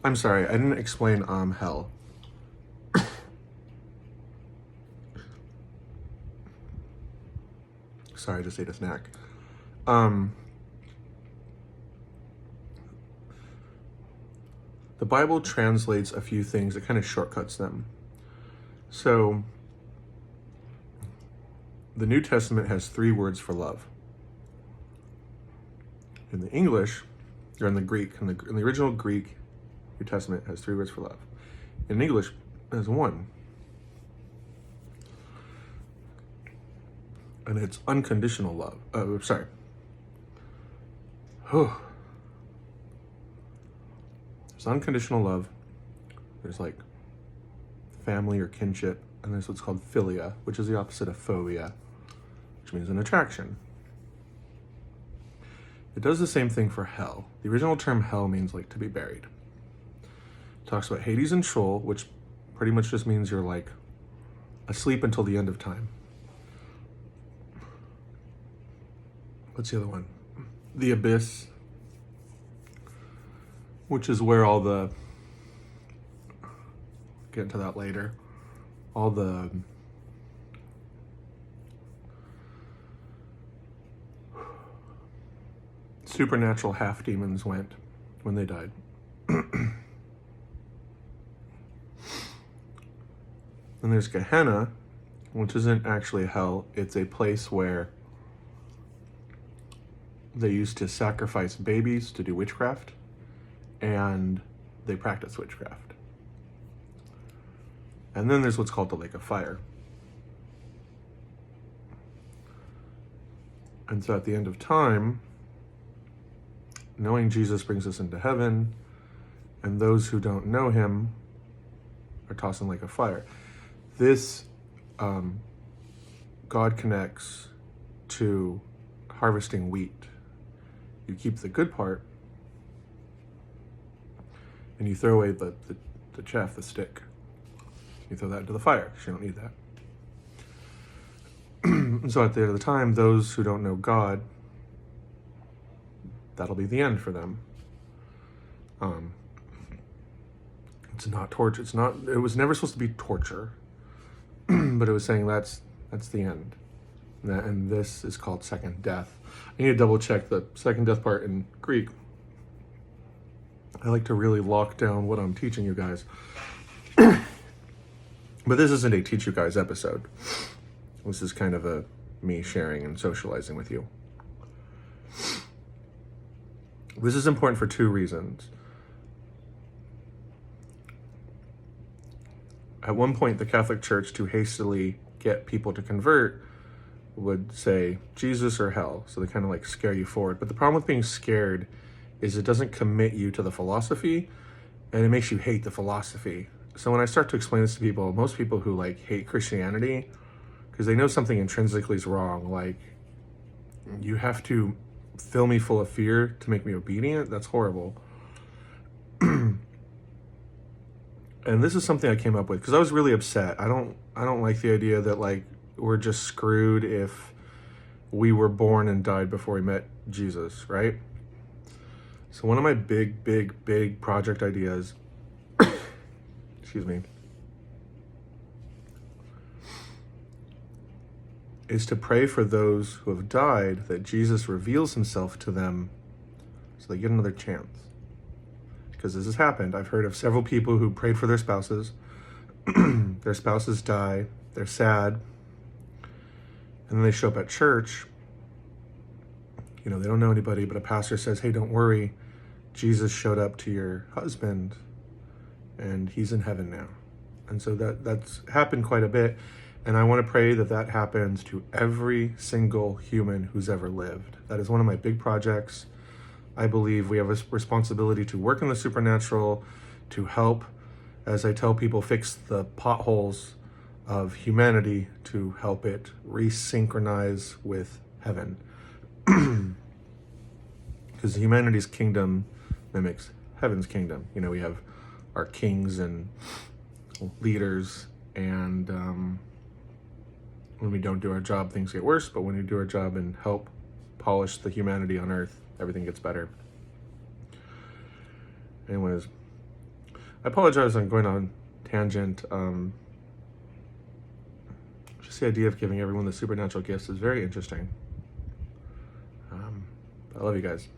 I'm sorry, I didn't explain hell. Sorry, I just ate a snack. Um, the Bible translates a few things, it kind of shortcuts them. So, the New Testament has 3 words for love. In the English, or in the Greek, in the original Greek, New Testament has 3 words for love. In English, it has 1. And it's unconditional love. Sorry. There's unconditional love. There's like family or kinship. And there's what's called philia, which is the opposite of phobia, which means an attraction. It does the same thing for hell. The original term hell means like to be buried. It talks about Hades and Sheol, which pretty much just means you're like asleep until the end of time. What's the other one? The abyss, which is where all the, get into that later, all the supernatural half demons went when they died. And there's Gehenna, which isn't actually hell. It's a place where they used to sacrifice babies to do witchcraft, and they practice witchcraft. And then there's what's called the lake of fire. And so at the end of time, knowing Jesus brings us into heaven, and those who don't know him are tossed in the lake of fire. This God connects to harvesting wheat. You keep the good part, and you throw away the chaff, the stick. You throw that into the fire, because you don't need that. And so at the end of the time, those who don't know God, that'll be the end for them. It's not torture. It was never supposed to be torture, but it was saying that's the end. And this is called second death. I need to double check the second death part in Greek. I like to really lock down what I'm teaching you guys. But this isn't a teach you guys episode. This is kind of me sharing and socializing with you. This is important for 2 reasons. At one point, the Catholic Church, to hastily get people to convert, would say Jesus or hell. So they kind of like scare you forward. But the problem with being scared is it doesn't commit you to the philosophy, and it makes you hate the philosophy. So when I start to explain this to people, most people who like hate Christianity, because they know something intrinsically is wrong, like you have to fill me full of fear to make me obedient, that's horrible. And this is something I came up with because I was really upset. I don't like the idea that like we're just screwed if we were born and died before we met Jesus, right? So one of my big project ideas, excuse me, is to pray for those who have died, that Jesus reveals himself to them so they get another chance. Because this has happened. I've heard of several people who prayed for their spouses. Their spouses die. They're sad. And then they show up at church. You know, they don't know anybody, but a pastor says, hey, don't worry. Jesus showed up to your husband, and he's in heaven now. And so that's happened quite a bit. And I want to pray that that happens to every single human who's ever lived. That is one of my big projects. I believe we have a responsibility to work in the supernatural, to help, as I tell people, fix the potholes of humanity, to help it resynchronize with heaven. Because humanity's kingdom mimics heaven's kingdom. You know, we have our kings and leaders, and when we don't do our job, things get worse, but when we do our job and help polish the humanity on earth, everything gets better. Anyways, I apologize, I'm going on tangent. Just the idea of giving everyone the supernatural gifts is very interesting. I love you guys.